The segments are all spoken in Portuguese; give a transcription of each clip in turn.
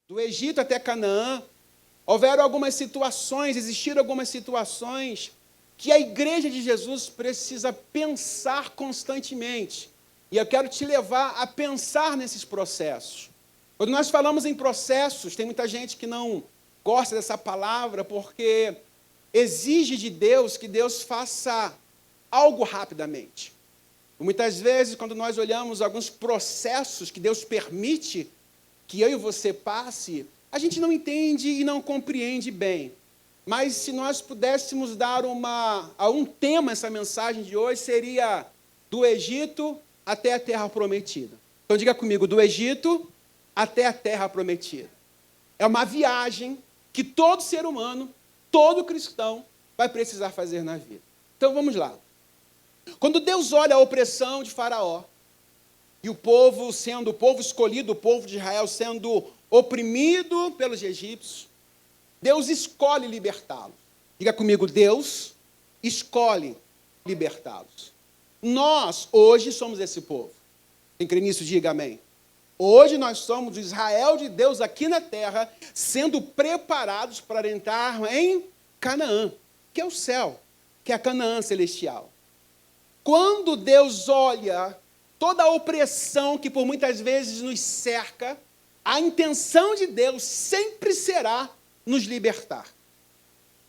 do Egito até Canaã, existiram algumas situações que a igreja de Jesus precisa pensar constantemente. E eu quero te levar a pensar nesses processos. Quando nós falamos em processos, tem muita gente que não gosta dessa palavra porque exige de Deus que Deus faça algo rapidamente. Muitas vezes, quando nós olhamos alguns processos que Deus permite que eu e você passe, a gente não entende e não compreende bem. Mas se nós pudéssemos dar um tema essa mensagem de hoje, seria do Egito até a Terra Prometida. Então diga comigo, do Egito até a Terra Prometida. É uma viagem que todo ser humano, todo cristão, vai precisar fazer na vida. Então vamos lá. Quando Deus olha a opressão de Faraó, e o povo escolhido, o povo de Israel sendo oprimido pelos egípcios, Deus escolhe libertá-los. Diga comigo, Deus escolhe libertá-los. Nós, hoje, somos esse povo. Quem crê nisso, diga amém. Hoje nós somos o Israel de Deus aqui na terra, sendo preparados para entrar em Canaã, que é o céu, que é a Canaã celestial. Quando Deus olha toda a opressão que por muitas vezes nos cerca, a intenção de Deus sempre será nos libertar.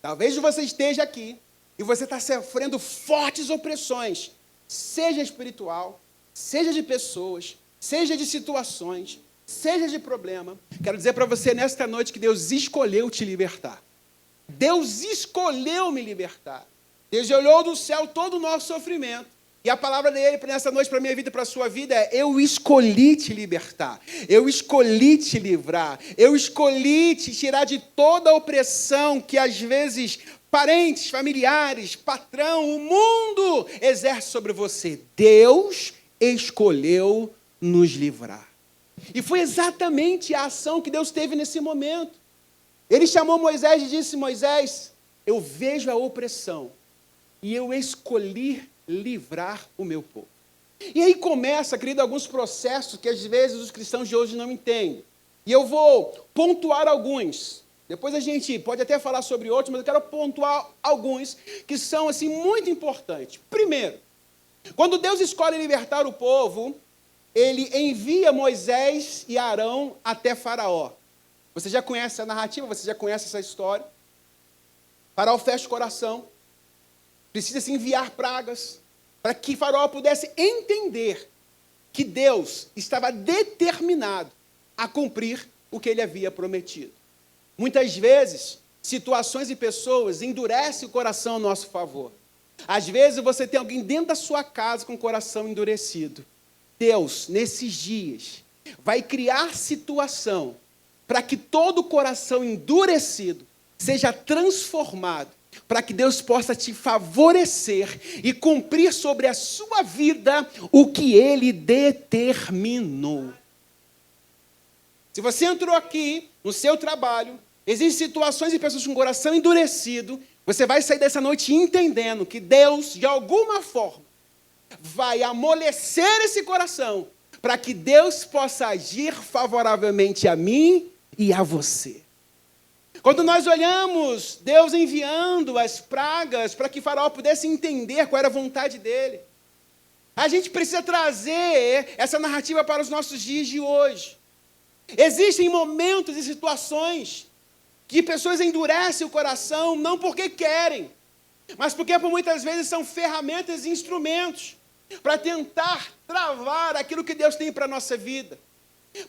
Talvez você esteja aqui e você está sofrendo fortes opressões, seja espiritual, seja de pessoas, seja de situações, seja de problema. Quero dizer para você nesta noite que Deus escolheu te libertar. Deus escolheu me libertar. Deus olhou do céu todo o nosso sofrimento. E a palavra dele nessa noite para a minha vida e para a sua vida é: eu escolhi te libertar, eu escolhi te livrar, eu escolhi te tirar de toda a opressão que às vezes parentes, familiares, patrão, o mundo exerce sobre você. Deus escolheu nos livrar. E foi exatamente a ação que Deus teve nesse momento. Ele chamou Moisés e disse: Moisés, eu vejo a opressão e eu escolhi livrar o meu povo. E aí começa, querido, alguns processos que às vezes os cristãos de hoje não entendem. E eu vou pontuar alguns. Depois a gente pode até falar sobre outros, mas eu quero pontuar alguns que são assim muito importantes. Primeiro, quando Deus escolhe libertar o povo, ele envia Moisés e Arão até Faraó. Você já conhece a narrativa, você já conhece essa história. Faraó fecha o coração. Precisa-se enviar pragas para que Faraó pudesse entender que Deus estava determinado a cumprir o que ele havia prometido. Muitas vezes, situações e pessoas endurecem o coração a nosso favor. Às vezes, você tem alguém dentro da sua casa com o coração endurecido. Deus, nesses dias, vai criar situação para que todo o coração endurecido seja transformado, para que Deus possa te favorecer e cumprir sobre a sua vida o que Ele determinou. Se você entrou aqui no seu trabalho, existem situações e pessoas com o coração endurecido, você vai sair dessa noite entendendo que Deus, de alguma forma, vai amolecer esse coração, para que Deus possa agir favoravelmente a mim e a você. Quando nós olhamos Deus enviando as pragas para que Faraó pudesse entender qual era a vontade dele, a gente precisa trazer essa narrativa para os nossos dias de hoje. Existem momentos e situações que pessoas endurecem o coração não porque querem, mas porque por muitas vezes são ferramentas e instrumentos para tentar travar aquilo que Deus tem para a nossa vida,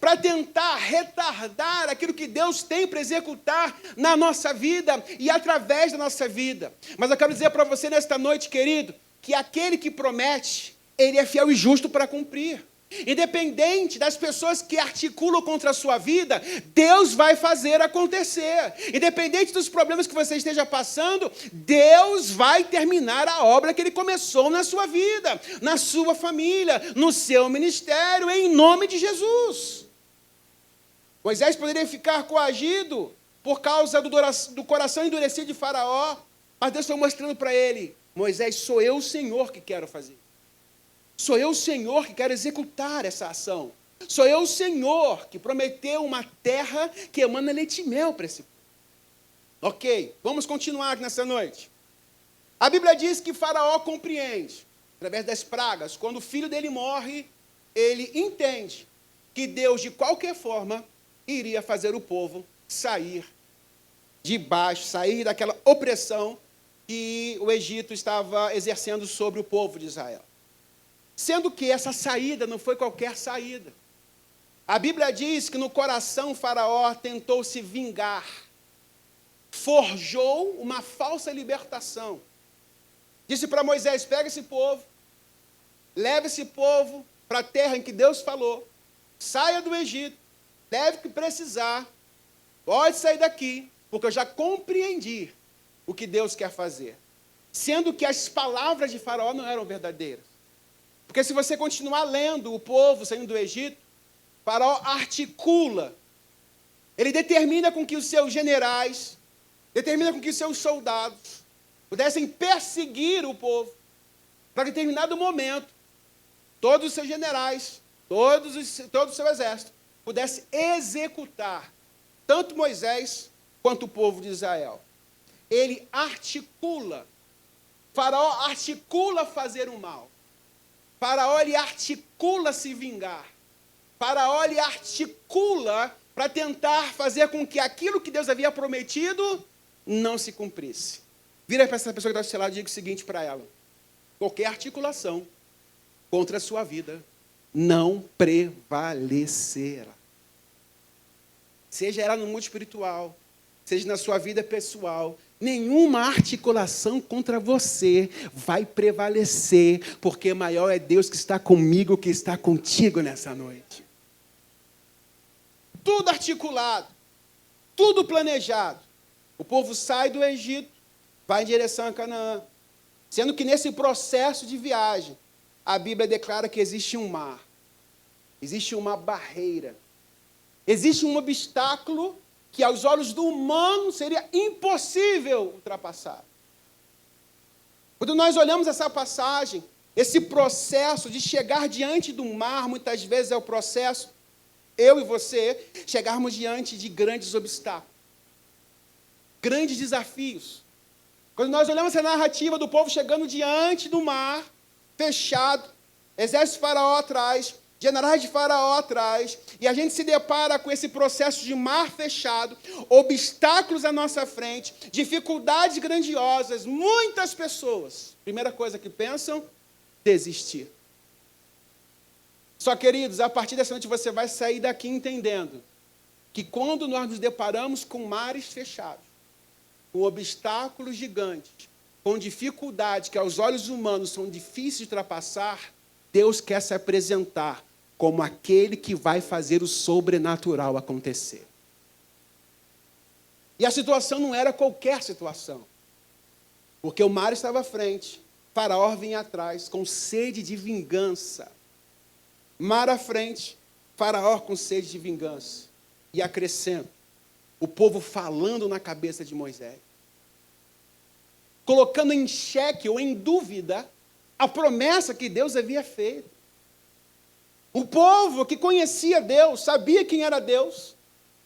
para tentar retardar aquilo que Deus tem para executar na nossa vida e através da nossa vida. Mas eu quero dizer para você nesta noite, querido, que aquele que promete, ele é fiel e justo para cumprir. Independente das pessoas que articulam contra a sua vida, Deus vai fazer acontecer. Independente dos problemas que você esteja passando, Deus vai terminar a obra que Ele começou na sua vida, na sua família, no seu ministério, em nome de Jesus. Moisés poderia ficar coagido por causa do coração endurecido de Faraó, mas Deus foi mostrando para ele: Moisés, sou eu o Senhor que quero fazer. Sou eu o Senhor que quero executar essa ação. Sou eu, o Senhor, que prometeu uma terra que emana leite e mel para esse povo. Ok, vamos continuar nessa noite. A Bíblia diz que Faraó compreende, através das pragas, quando o filho dele morre, ele entende que Deus, de qualquer forma, iria fazer o povo sair de baixo, sair daquela opressão que o Egito estava exercendo sobre o povo de Israel. Sendo que essa saída não foi qualquer saída. A Bíblia diz que no coração Faraó tentou se vingar, forjou uma falsa libertação. Disse para Moisés: pega esse povo, leve esse povo para a terra em que Deus falou, saia do Egito, deve que precisar, pode sair daqui, porque eu já compreendi o que Deus quer fazer. Sendo que as palavras de Faraó não eram verdadeiras. Porque se você continuar lendo o povo saindo do Egito, Faraó articula, ele determina com que os seus generais, determina com que os seus soldados pudessem perseguir o povo, para que em determinado momento, todos os seus generais, todo o seu exército, pudesse executar tanto Moisés quanto o povo de Israel. Ele articula, Faraó articula fazer o mal, Faraó ele articula se vingar, Faraó ele articula para tentar fazer com que aquilo que Deus havia prometido não se cumprisse. Vira para essa pessoa que está do seu lado e diga o seguinte para ela: qualquer articulação contra a sua vida não prevalecerá. Seja ela no mundo espiritual, seja na sua vida pessoal, nenhuma articulação contra você vai prevalecer, porque maior é Deus que está comigo, que está contigo nessa noite. Tudo articulado, tudo planejado. O povo sai do Egito, vai em direção a Canaã. Sendo que nesse processo de viagem, a Bíblia declara que existe um mar, existe uma barreira, existe um obstáculo que aos olhos do humano seria impossível ultrapassar. Quando nós olhamos essa passagem, esse processo de chegar diante do mar, muitas vezes é o processo, eu e você, chegarmos diante de grandes obstáculos, grandes desafios. Quando nós olhamos essa narrativa do povo chegando diante do mar, fechado, exército de Faraó atrás, generais de Faraó atrás, e a gente se depara com esse processo de mar fechado, obstáculos à nossa frente, dificuldades grandiosas, muitas pessoas, primeira coisa que pensam, desistir. Só, queridos, a partir dessa noite você vai sair daqui entendendo que quando nós nos deparamos com mares fechados, com obstáculos gigantes, com dificuldades que aos olhos humanos são difíceis de ultrapassar, Deus quer se apresentar como aquele que vai fazer o sobrenatural acontecer. E a situação não era qualquer situação, porque o mar estava à frente, Faraó vinha atrás com sede de vingança. Mar à frente, Faraó com sede de vingança. E acrescento, o povo falando na cabeça de Moisés, colocando em xeque ou em dúvida a promessa que Deus havia feito. O povo que conhecia Deus, sabia quem era Deus,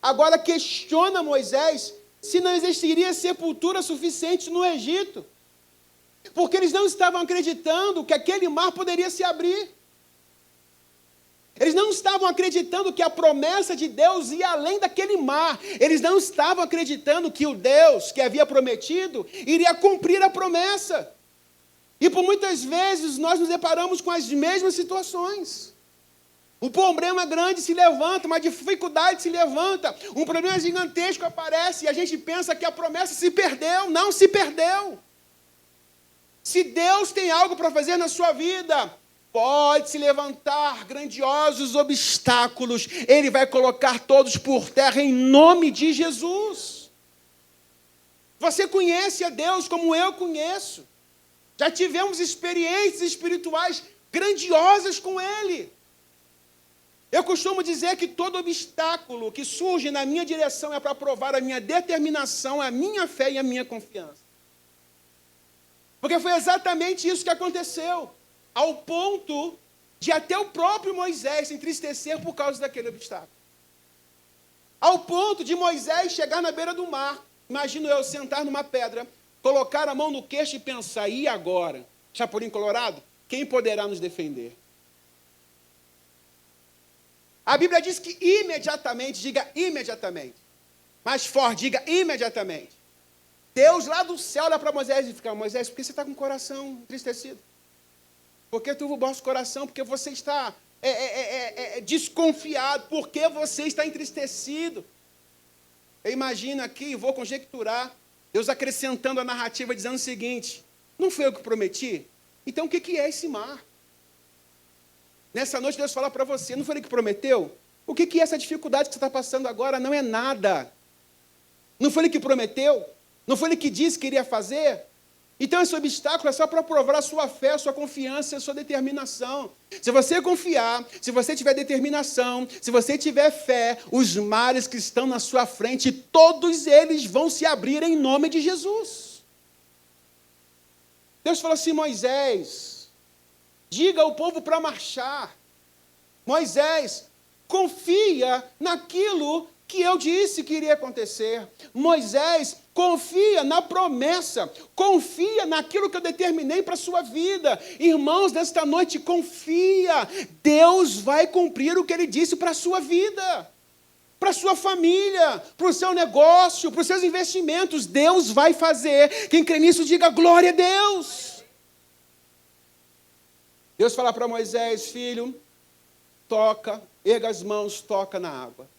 agora questiona Moisés se não existiria sepultura suficiente no Egito, porque eles não estavam acreditando que aquele mar poderia se abrir. Eles não estavam acreditando que a promessa de Deus ia além daquele mar. Eles não estavam acreditando que o Deus que havia prometido iria cumprir a promessa. E por muitas vezes nós nos deparamos com as mesmas situações. Um problema grande se levanta, uma dificuldade se levanta, um problema gigantesco aparece e a gente pensa que a promessa se perdeu. Não se perdeu. Se Deus tem algo para fazer na sua vida, pode se levantar grandiosos obstáculos, Ele vai colocar todos por terra em nome de Jesus. Você conhece a Deus como eu conheço. Já tivemos experiências espirituais grandiosas com Ele. Eu costumo dizer que todo obstáculo que surge na minha direção é para provar a minha determinação, a minha fé e a minha confiança. Porque foi exatamente isso que aconteceu. Ao ponto de até o próprio Moisés se entristecer por causa daquele obstáculo. Ao ponto de Moisés chegar na beira do mar, imagino eu sentar numa pedra, colocar a mão no queixo e pensar, e agora? Chapolin Colorado, quem poderá nos defender? A Bíblia diz que imediatamente, diga imediatamente, mais forte, diga imediatamente. Deus lá do céu olha para Moisés e fica, Moisés, por que você está com o coração entristecido? Por que turva o vosso coração? Porque você está desconfiado. Por que você está entristecido? Eu imagino aqui, vou conjecturar, Deus acrescentando a narrativa, dizendo o seguinte, não foi eu que prometi? Então o que é esse mar? Nessa noite Deus fala para você, não foi Ele que prometeu? O que é essa dificuldade que você está passando agora? Não é nada. Não foi Ele que prometeu? Não foi Ele que disse que iria fazer? Então esse obstáculo é só para provar a sua fé, a sua confiança, a sua determinação. Se você confiar, se você tiver determinação, se você tiver fé, os mares que estão na sua frente, todos eles vão se abrir em nome de Jesus. Deus falou assim, Moisés, diga ao povo para marchar. Moisés, confia naquilo que eu disse que iria acontecer. Moisés, confia na promessa, confia naquilo que eu determinei para a sua vida. Irmãos, nesta noite, confia. Deus vai cumprir o que Ele disse para a sua vida, para a sua família, para o seu negócio, para os seus investimentos. Deus vai fazer. Quem crê nisso, diga glória a Deus. Deus fala para Moisés, filho, toca, erga as mãos, toca na água.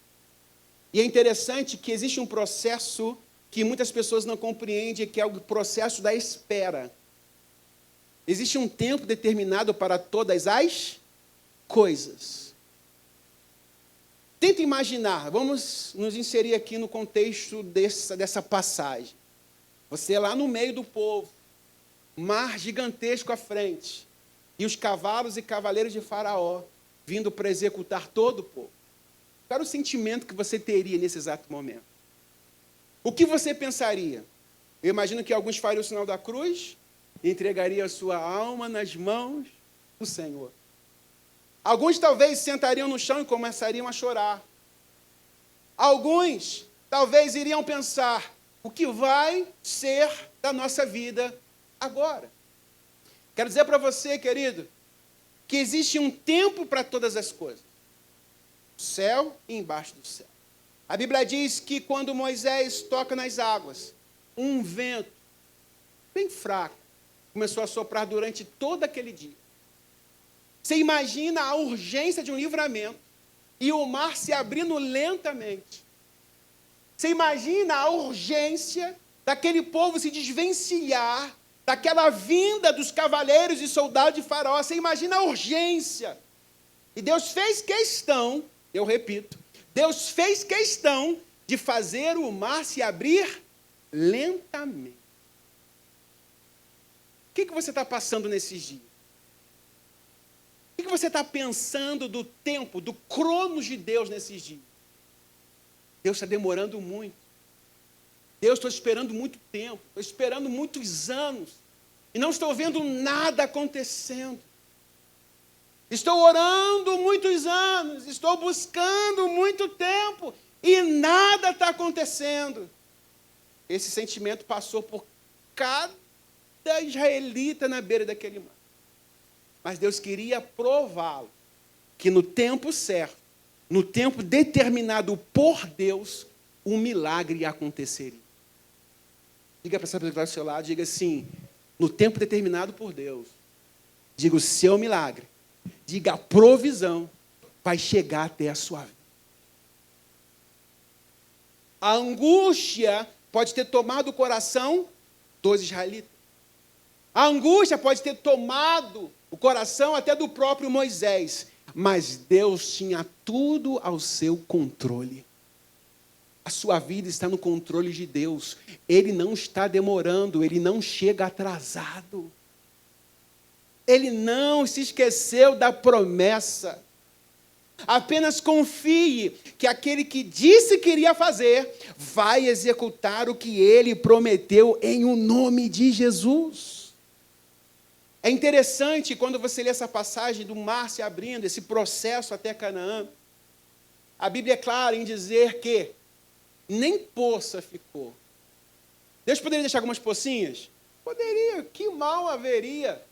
E é interessante que existe um processo que muitas pessoas não compreendem, que é o processo da espera. Existe um tempo determinado para todas as coisas. Tenta imaginar, vamos nos inserir aqui no contexto dessa passagem. Você é lá no meio do povo, mar gigantesco à frente, e os cavalos e cavaleiros de Faraó vindo para executar todo o povo. Qual era o sentimento que você teria nesse exato momento? O que você pensaria? Eu imagino que alguns fariam o sinal da cruz e entregariam a sua alma nas mãos do Senhor. Alguns talvez sentariam no chão e começariam a chorar. Alguns talvez iriam pensar, o que vai ser da nossa vida agora? Quero dizer para você, querido, que existe um tempo para todas as coisas. Céu e embaixo do céu. A Bíblia diz que quando Moisés toca nas águas, um vento bem fraco começou a soprar durante todo aquele dia. Você imagina a urgência de um livramento e o mar se abrindo lentamente. Você imagina a urgência daquele povo se desvencilhar daquela vinda dos cavaleiros e soldados de Faraó. Você imagina a urgência. E Deus fez questão, eu repito, Deus fez questão de fazer o mar se abrir lentamente. O que você está passando nesses dias? O que você está pensando do tempo, do cronos de Deus nesses dias? Deus está demorando muito. Deus, estou esperando muito tempo, estou esperando muitos anos, e não estou vendo nada acontecendo. Estou orando muitos anos, estou buscando muito tempo e nada está acontecendo. Esse sentimento passou por cada israelita na beira daquele mar. Mas Deus queria prová-lo, que no tempo certo, no tempo determinado por Deus, um milagre aconteceria. Diga para essa pessoa que está ao seu lado, diga assim, no tempo determinado por Deus, diga o seu milagre. Diga, a provisão vai chegar até a sua vida. A angústia pode ter tomado o coração dos israelitas. A angústia pode ter tomado o coração até do próprio Moisés. Mas Deus tinha tudo ao seu controle. A sua vida está no controle de Deus. Ele não está demorando, Ele não chega atrasado. Ele não se esqueceu da promessa. Apenas confie que aquele que disse que iria fazer, vai executar o que Ele prometeu em o nome de Jesus. É interessante quando você lê essa passagem do mar se abrindo, esse processo até Canaã. A Bíblia é clara em dizer que nem poça ficou. Deus poderia deixar algumas pocinhas? Poderia, que mal haveria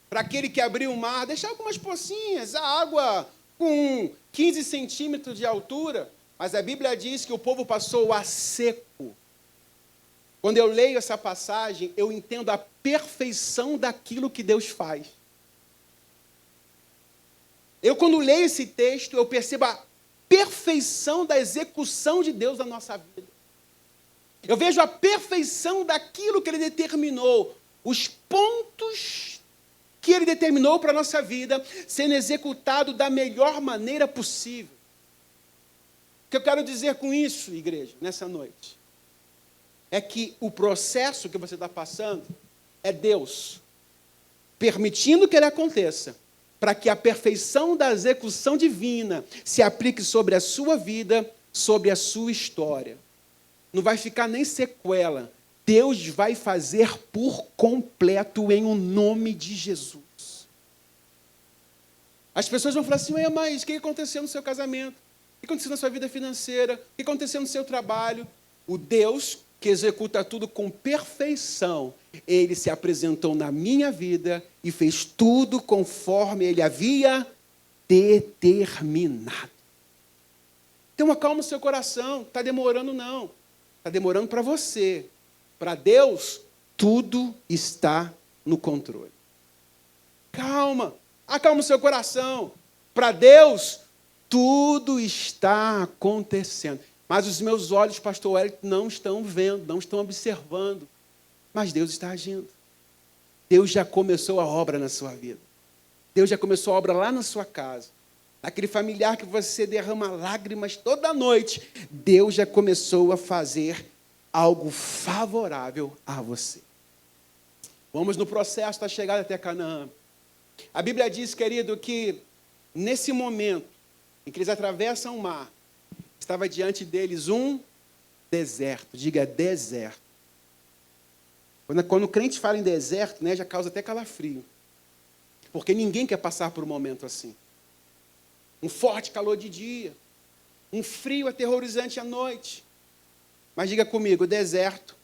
para aquele que abriu o mar, deixar algumas pocinhas, a água com 15 centímetros de altura, mas a Bíblia diz que o povo passou a seco. Quando eu leio essa passagem, eu entendo a perfeição daquilo que Deus faz. Eu, quando leio esse texto, eu percebo a perfeição da execução de Deus na nossa vida. Eu vejo a perfeição daquilo que Ele determinou, os pontos que Ele determinou para a nossa vida, sendo executado da melhor maneira possível. O que eu quero dizer com isso, igreja, nessa noite, é que o processo que você está passando é Deus permitindo que ele aconteça, para que a perfeição da execução divina se aplique sobre a sua vida, sobre a sua história. Não vai ficar nem sequela. Deus vai fazer por completo em o nome de Jesus. As pessoas vão falar assim, mas o que aconteceu no seu casamento? O que aconteceu na sua vida financeira? O que aconteceu no seu trabalho? O Deus que executa tudo com perfeição, Ele se apresentou na minha vida e fez tudo conforme Ele havia determinado. Então acalma o seu coração, está demorando não. Está demorando para você. Para Deus, tudo está no controle. Calma, acalma o seu coração. Para Deus, tudo está acontecendo. Mas os meus olhos, pastor Wellington, não estão vendo, não estão observando. Mas Deus está agindo. Deus já começou a obra na sua vida. Deus já começou a obra lá na sua casa. Aquele familiar que você derrama lágrimas toda noite, Deus já começou a fazer algo favorável a você. Vamos no processo da chegada até Canaã. A Bíblia diz, querido, que nesse momento em que eles atravessam o mar, estava diante deles um deserto. Diga, deserto. Quando o crente fala em deserto, já causa até calafrio. Porque ninguém quer passar por um momento assim. Um forte calor de dia, um frio aterrorizante à noite. Mas diga comigo, o deserto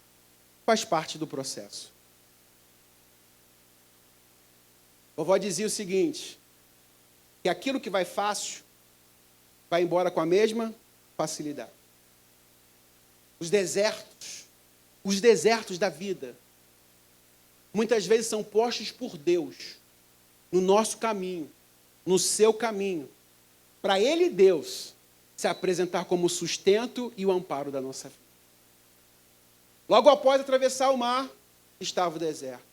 faz parte do processo. Vovó dizia o seguinte, que aquilo que vai fácil, vai embora com a mesma facilidade. Os desertos da vida, muitas vezes são postos por Deus, no nosso caminho, no seu caminho, para Ele, Deus, se apresentar como o sustento e o amparo da nossa vida. Logo após atravessar o mar, estava o deserto.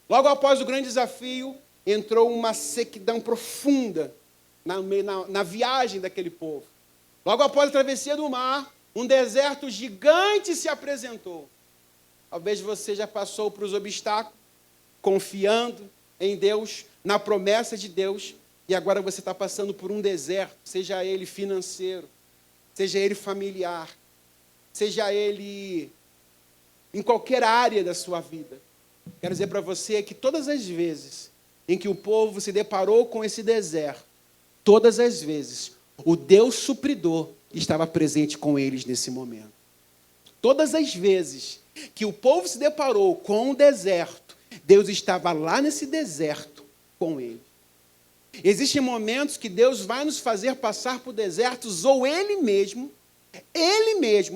Logo após o grande desafio, entrou uma sequidão profunda na viagem daquele povo. Logo após a travessia do mar, um deserto gigante se apresentou. Talvez você já passou por os obstáculos, confiando em Deus, na promessa de Deus, e agora você está passando por um deserto, seja ele financeiro, seja ele familiar, seja ele em qualquer área da sua vida. Quero dizer para você que todas as vezes em que o povo se deparou com esse deserto, todas as vezes, o Deus supridor estava presente com eles nesse momento. Todas as vezes que o povo se deparou com o deserto, Deus estava lá nesse deserto com ele. Existem momentos que Deus vai nos fazer passar por desertos, ou Ele mesmo,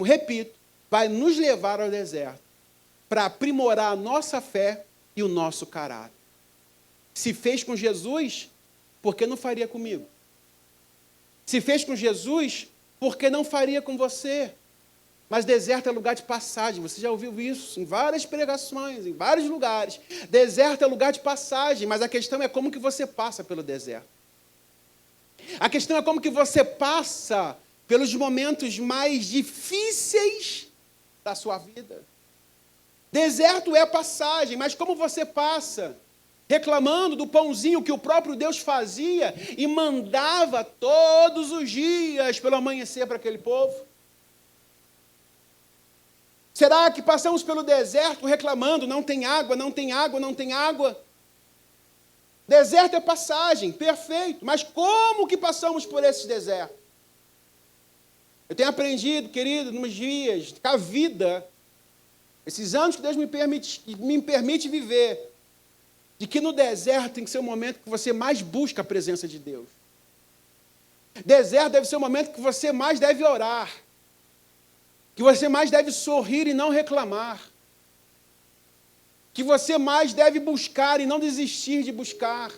repito, vai nos levar ao deserto, para aprimorar a nossa fé e o nosso caráter. Se fez com Jesus, por que não faria comigo? Se fez com Jesus, por que não faria com você? Mas deserto é lugar de passagem, você já ouviu isso em várias pregações, em vários lugares. Deserto é lugar de passagem, mas a questão é como que você passa pelo deserto. A questão é como que você passa pelos momentos mais difíceis da sua vida. Deserto é passagem, mas como você passa? Reclamando do pãozinho que o próprio Deus fazia e mandava todos os dias pelo amanhecer para aquele povo? Será que passamos pelo deserto reclamando, não tem água, não tem água, não tem água? Deserto é passagem, perfeito. Mas como que passamos por esses desertos? Eu tenho aprendido, querido, nos dias, com a vida, esses anos que Deus me permite viver, de que no deserto tem que ser o momento que você mais busca a presença de Deus. Deserto deve ser o momento que você mais deve orar, que você mais deve sorrir e não reclamar, que você mais deve buscar e não desistir de buscar.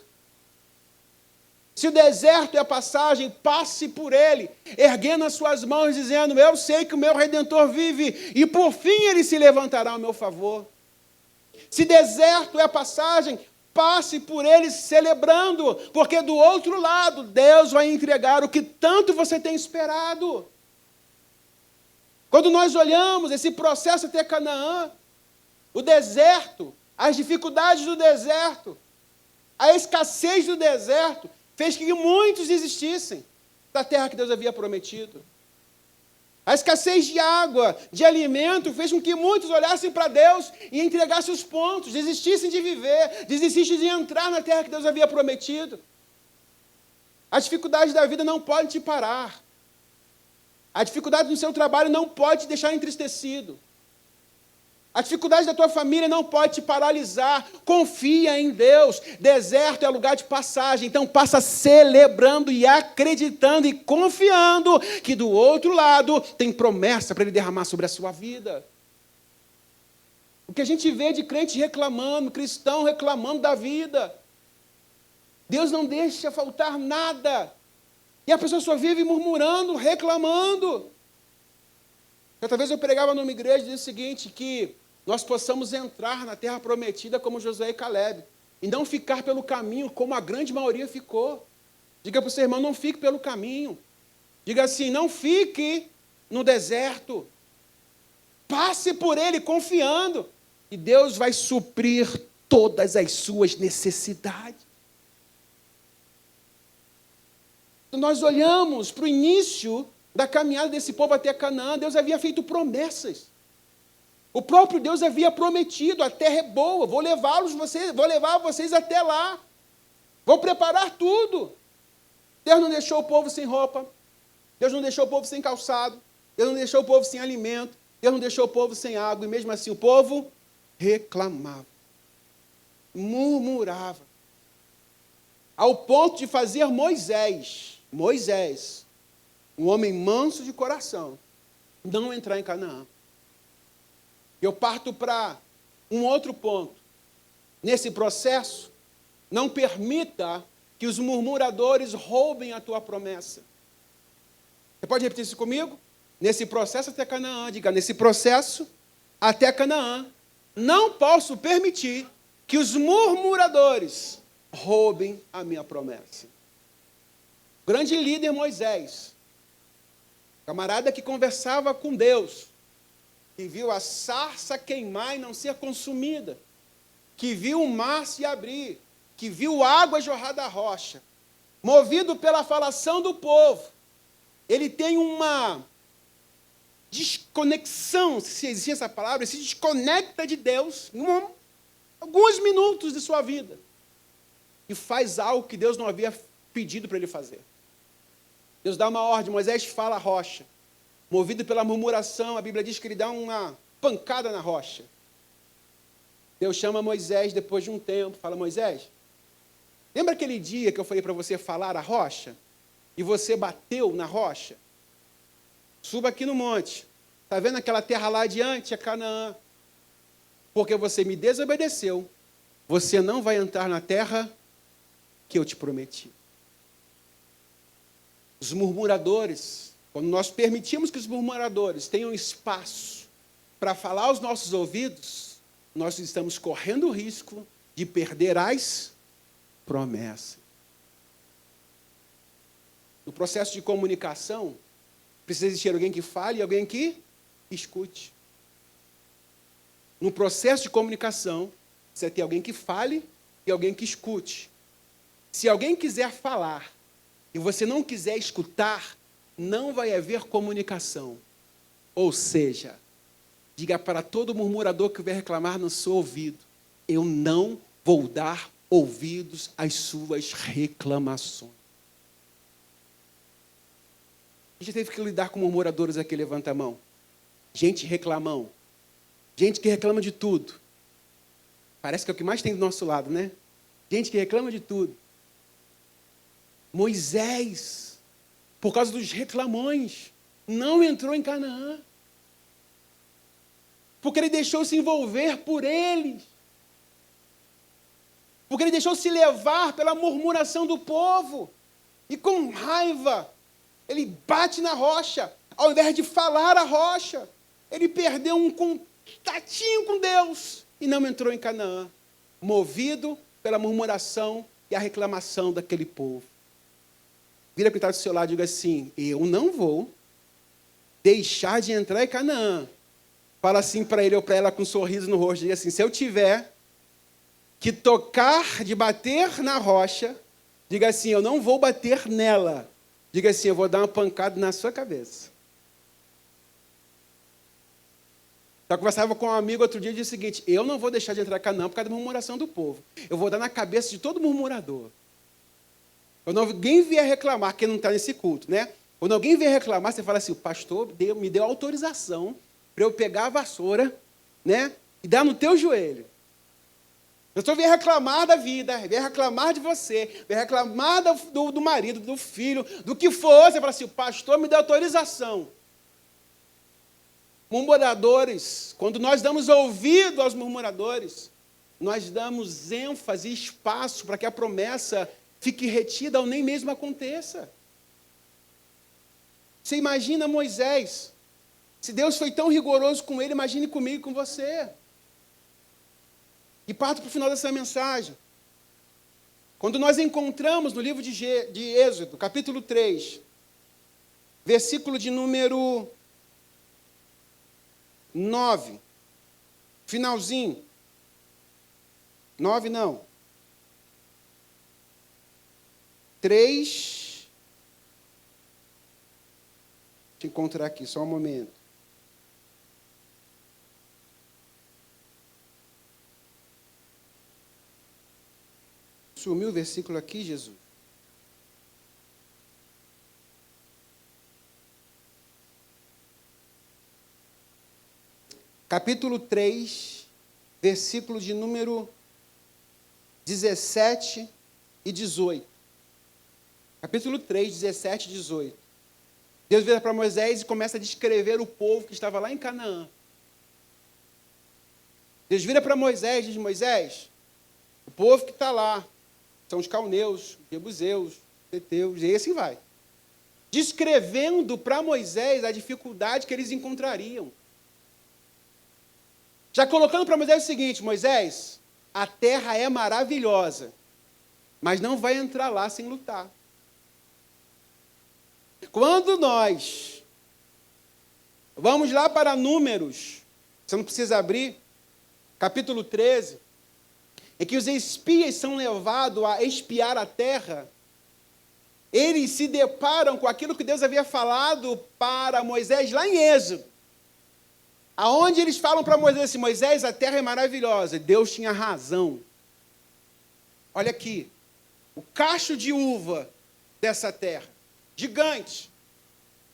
Se o deserto é a passagem, passe por ele, erguendo as suas mãos, dizendo, eu sei que o meu Redentor vive, e por fim ele se levantará ao meu favor. Se deserto é a passagem, passe por ele celebrando, porque do outro lado, Deus vai entregar o que tanto você tem esperado. Quando nós olhamos esse processo até Canaã, o deserto, as dificuldades do deserto, a escassez do deserto, fez que muitos desistissem da terra que Deus havia prometido. A escassez de água, de alimento, fez com que muitos olhassem para Deus e entregassem os pontos, desistissem de viver, desistissem de entrar na terra que Deus havia prometido. As dificuldades da vida não podem te parar. A dificuldade do seu trabalho não pode te deixar entristecido. A dificuldade da tua família não pode te paralisar. Confia em Deus. Deserto é lugar de passagem. Então passa celebrando e acreditando e confiando que do outro lado tem promessa para Ele derramar sobre a sua vida. O que a gente vê de crente reclamando, cristão reclamando da vida. Deus não deixa faltar nada. E a pessoa só vive murmurando, reclamando. Certa vez eu pregava numa igreja e disse o seguinte, que nós possamos entrar na terra prometida como Josué e Calebe, e não ficar pelo caminho como a grande maioria ficou. Diga para o seu irmão, não fique pelo caminho. Diga assim, não fique no deserto. Passe por ele confiando, e Deus vai suprir todas as suas necessidades. Nós olhamos para o início da caminhada desse povo até Canaã, Deus havia feito promessas. O próprio Deus havia prometido, a terra é boa, vou levar vocês até lá. Vou preparar tudo. Deus não deixou o povo sem roupa. Deus não deixou o povo sem calçado. Deus não deixou o povo sem alimento. Deus não deixou o povo sem água. E mesmo assim o povo reclamava. Murmurava. Ao ponto de fazer Moisés, um homem manso de coração, não entrar em Canaã. Eu parto para um outro ponto. Nesse processo, não permita que os murmuradores roubem a tua promessa. Você pode repetir isso comigo? Nesse processo até Canaã, diga, nesse processo até Canaã, não posso permitir que os murmuradores roubem a minha promessa. O grande líder Moisés, camarada que conversava com Deus, que viu a sarça queimar e não ser consumida, que viu o mar se abrir, que viu água jorrar da rocha, movido pela falação do povo, ele tem uma desconexão, se existe essa palavra, ele se desconecta de Deus em alguns minutos de sua vida e faz algo que Deus não havia pedido para ele fazer. Deus dá uma ordem, Moisés fala a rocha. Movido pela murmuração, a Bíblia diz que ele dá uma pancada na rocha. Deus chama Moisés depois de um tempo, fala, Moisés, lembra aquele dia que eu falei para você falar a rocha? E você bateu na rocha? Suba aqui no monte. Está vendo aquela terra lá adiante? É Canaã. Porque você me desobedeceu, você não vai entrar na terra que eu te prometi. Os murmuradores, quando nós permitimos que os murmuradores tenham espaço para falar aos nossos ouvidos, nós estamos correndo o risco de perder as promessas. No processo de comunicação, precisa existir alguém que fale e alguém que escute. No processo de comunicação, precisa ter alguém que fale e alguém que escute. Se alguém quiser falar e você não quiser escutar, não vai haver comunicação. Ou seja, diga para todo murmurador que vier reclamar no seu ouvido, eu não vou dar ouvidos às suas reclamações. A gente teve que lidar com murmuradores aqui, levanta a mão. Gente reclamão. Gente que reclama de tudo. Parece que é o que mais tem do nosso lado, né? Gente que reclama de tudo. Moisés, por causa dos reclamões, não entrou em Canaã. Porque ele deixou se envolver por eles. Porque ele deixou se levar pela murmuração do povo. E com raiva, ele bate na rocha, ao invés de falar a rocha. Ele perdeu um contatinho com Deus e não entrou em Canaã, movido pela murmuração e a reclamação daquele povo. Vira para quem está do seu lado e diga assim: eu não vou deixar de entrar em Canaã. Fala assim para ele ou para ela com um sorriso no rosto, diga assim: se eu tiver que tocar de bater na rocha, diga assim: eu não vou bater nela. Diga assim: eu vou dar uma pancada na sua cabeça. Eu conversava com um amigo outro dia e disse o seguinte: eu não vou deixar de entrar em Canaã por causa da murmuração do povo. Eu vou dar na cabeça de todo murmurador. Quando alguém vier reclamar, quem não está nesse culto, né? Quando alguém vier reclamar, você fala assim: o pastor me deu autorização para eu pegar a vassoura, né? E dar no teu joelho. O pastor vier reclamar da vida, vier reclamar de você, vier reclamar do marido, do filho, do que for, você fala assim: o pastor me deu autorização. Murmuradores, quando nós damos ouvido aos murmuradores, nós damos ênfase e espaço para que a promessa fique retida ou nem mesmo aconteça. Você imagina Moisés, se Deus foi tão rigoroso com ele, imagine comigo e com você. E parto para o final dessa mensagem. Quando nós encontramos no livro de Êxodo, capítulo 3, versículo de número 9, finalzinho. 9 não. 3. Deixa eu encontrar aqui, só um momento. Sumiu o versículo aqui, Jesus. Capítulo 3, versículo de número 17 e 18. Capítulo 3, 17 e 18. Deus vira para Moisés e começa a descrever o povo que estava lá em Canaã. Deus vira para Moisés e diz: Moisés, o povo que está lá são os calneus, os jebuseus, os heteus, e assim vai. Descrevendo para Moisés a dificuldade que eles encontrariam. Já colocando para Moisés o seguinte: Moisés, a terra é maravilhosa, mas não vai entrar lá sem lutar. Quando nós vamos lá para Números, você não precisa abrir, capítulo 13, em que os espias são levados a espiar a terra, eles se deparam com aquilo que Deus havia falado para Moisés lá em Êxodo. Aonde eles falam para Moisés assim: Moisés, a terra é maravilhosa. Deus tinha razão. Olha aqui, o cacho de uva dessa terra, gigante.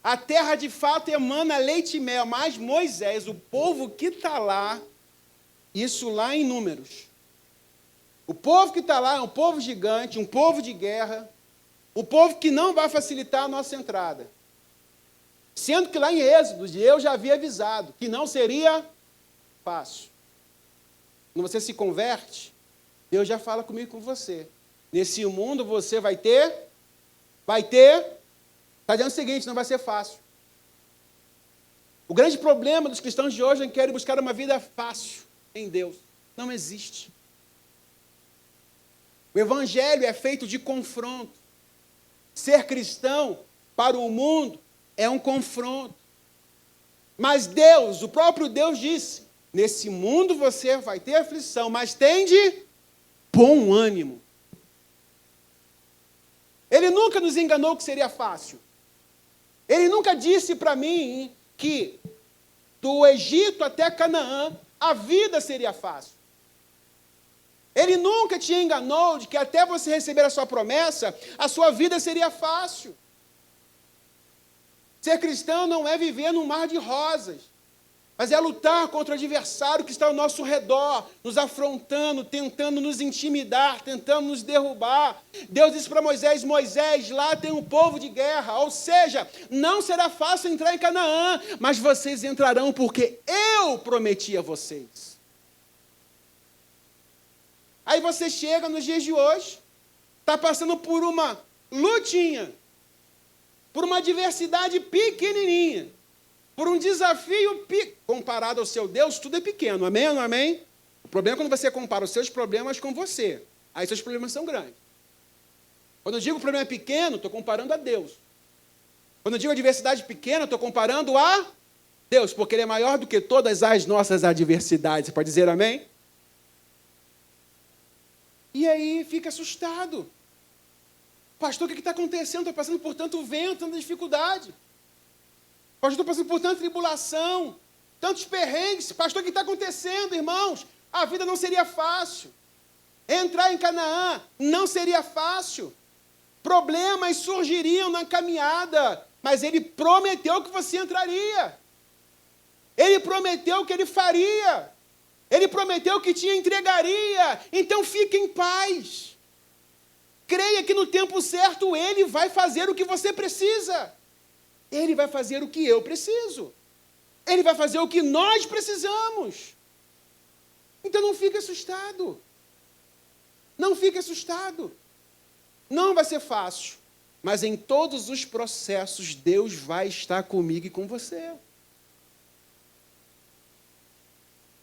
A terra de fato emana leite e mel, mas Moisés, o povo que está lá, isso lá em Números. O povo que está lá é um povo gigante, um povo de guerra, o povo que não vai facilitar a nossa entrada. Sendo que lá em Êxodo, eu já havia avisado que não seria fácil. Quando você se converte, Deus já fala comigo e com você. Nesse mundo você vai ter, está dizendo o seguinte: não vai ser fácil. O grande problema dos cristãos de hoje é que querem buscar uma vida fácil em Deus. Não existe. O evangelho é feito de confronto. Ser cristão para o mundo é um confronto. Mas Deus, o próprio Deus disse: nesse mundo você vai ter aflição, mas tende bom ânimo. Ele nunca nos enganou que seria fácil. Ele nunca disse para mim que do Egito até Canaã a vida seria fácil. Ele nunca te enganou de que até você receber a sua promessa, a sua vida seria fácil. Ser cristão não é viver num mar de rosas, mas é lutar contra o adversário que está ao nosso redor, nos afrontando, tentando nos intimidar, tentando nos derrubar. Deus disse para Moisés: Moisés, lá tem um povo de guerra, ou seja, não será fácil entrar em Canaã, mas vocês entrarão porque eu prometi a vocês. Aí você chega nos dias de hoje, está passando por uma lutinha, por uma adversidade pequenininha, por um desafio comparado ao seu Deus, tudo é pequeno, amém ou não amém? O problema é quando você compara os seus problemas com você, aí seus problemas são grandes. Quando eu digo problema é pequeno, estou comparando a Deus. Quando eu digo adversidade pequena, estou comparando a Deus, porque Ele é maior do que todas as nossas adversidades. Você pode dizer amém? E aí fica assustado. Pastor, o que está acontecendo? Estou passando por tanto vento, tanta dificuldade. Pastor, estou passando por tanta tribulação, tantos perrengues. Pastor, o que está acontecendo, irmãos? A vida não seria fácil. Entrar em Canaã não seria fácil. Problemas surgiriam na caminhada, mas Ele prometeu que você entraria. Ele prometeu que Ele faria. Ele prometeu que te entregaria. Então fique em paz. Creia que no tempo certo Ele vai fazer o que você precisa. Ele vai fazer o que eu preciso. Ele vai fazer o que nós precisamos. Então não fique assustado. Não fique assustado. Não vai ser fácil. Mas em todos os processos, Deus vai estar comigo e com você.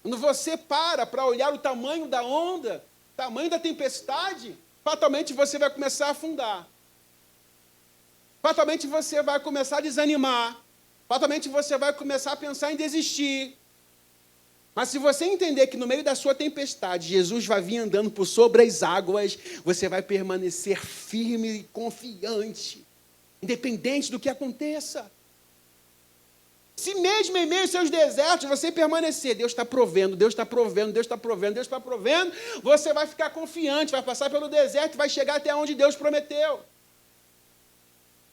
Quando você para olhar o tamanho da onda, o tamanho da tempestade, fatalmente você vai começar a afundar. Fatalmente você vai começar a desanimar. Fatalmente você vai começar a pensar em desistir. Mas se você entender que no meio da sua tempestade, Jesus vai vir andando por sobre as águas, você vai permanecer firme e confiante, independente do que aconteça. Se mesmo em meio aos seus desertos você permanecer, Deus está provendo, Deus está provendo, Deus está provendo, Deus está provendo, você vai ficar confiante, vai passar pelo deserto e vai chegar até onde Deus prometeu.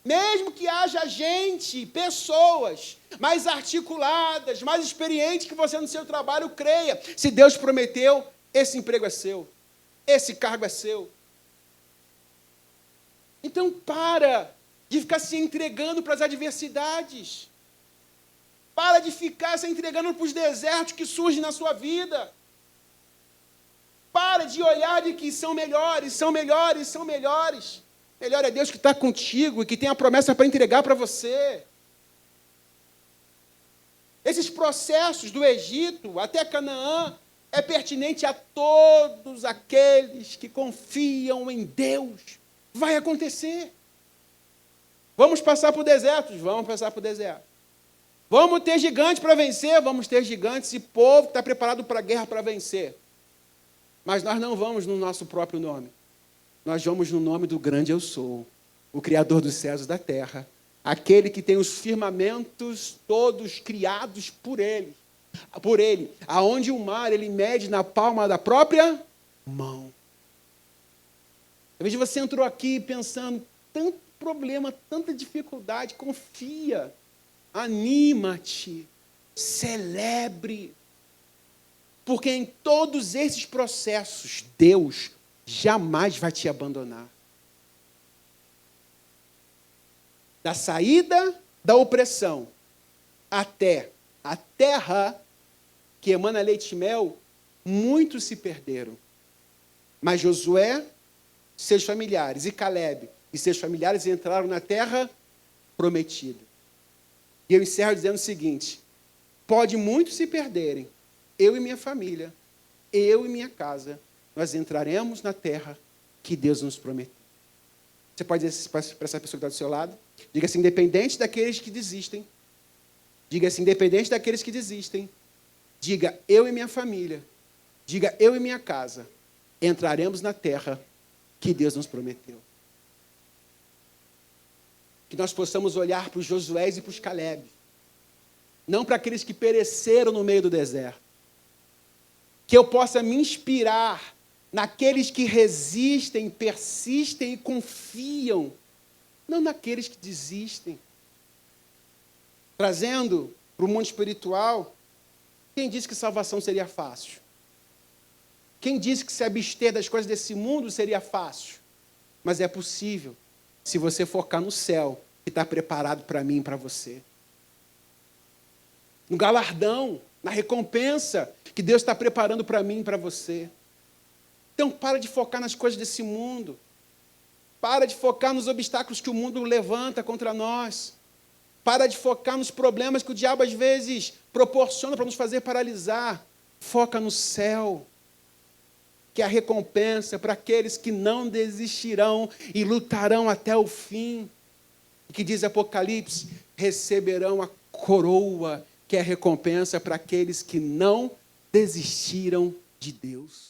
Mesmo que haja gente, pessoas mais articuladas, mais experientes que você no seu trabalho, creia. Se Deus prometeu, esse emprego é seu, esse cargo é seu. Então para de ficar se entregando para as adversidades. Para de ficar se entregando para os desertos que surgem na sua vida. Para de olhar de que são melhores, são melhores, são melhores. Melhor é Deus que está contigo e que tem a promessa para entregar para você. Esses processos do Egito até Canaã é pertinente a todos aqueles que confiam em Deus. Vai acontecer. Vamos passar por desertos? Vamos passar por deserto. Vamos ter gigantes para vencer? Vamos ter gigantes e povo que está preparado para a guerra para vencer. Mas nós não vamos no nosso próprio nome. Nós vamos no nome do grande Eu Sou, o Criador dos céus e da terra, aquele que tem os firmamentos todos criados por Ele, aonde o mar Ele mede na palma da própria mão. Às vezes você entrou aqui pensando, tanto problema, tanta dificuldade, confia, anima-te, celebre, porque em todos esses processos, Deus jamais vai te abandonar. Da saída da opressão até a terra que emana leite e mel, muitos se perderam. Mas Josué, seus familiares, e Caleb e seus familiares entraram na terra prometida. E eu encerro dizendo o seguinte: pode muitos se perderem, eu e minha família, eu e minha casa, nós entraremos na terra que Deus nos prometeu. Você pode dizer para essa pessoa que está do seu lado? Diga assim, independente daqueles que desistem. Diga assim, independente daqueles que desistem. Diga, eu e minha família. Diga, eu e minha casa. Entraremos na terra que Deus nos prometeu. Que nós possamos olhar para os Josués e para os Caleb. Não para aqueles que pereceram no meio do deserto. Que eu possa me inspirar naqueles que resistem, persistem e confiam, não naqueles que desistem. Trazendo para o mundo espiritual, quem disse que salvação seria fácil? Quem disse que se abster das coisas desse mundo seria fácil? Mas é possível, se você focar no céu, que está preparado para mim e para você. No galardão, na recompensa que Deus está preparando para mim e para você. Então, para de focar nas coisas desse mundo. Para de focar nos obstáculos que o mundo levanta contra nós. Para de focar nos problemas que o diabo, às vezes, proporciona para nos fazer paralisar. Foca no céu, que é a recompensa para aqueles que não desistirão e lutarão até o fim. E que diz Apocalipse, receberão a coroa, que é a recompensa para aqueles que não desistiram de Deus.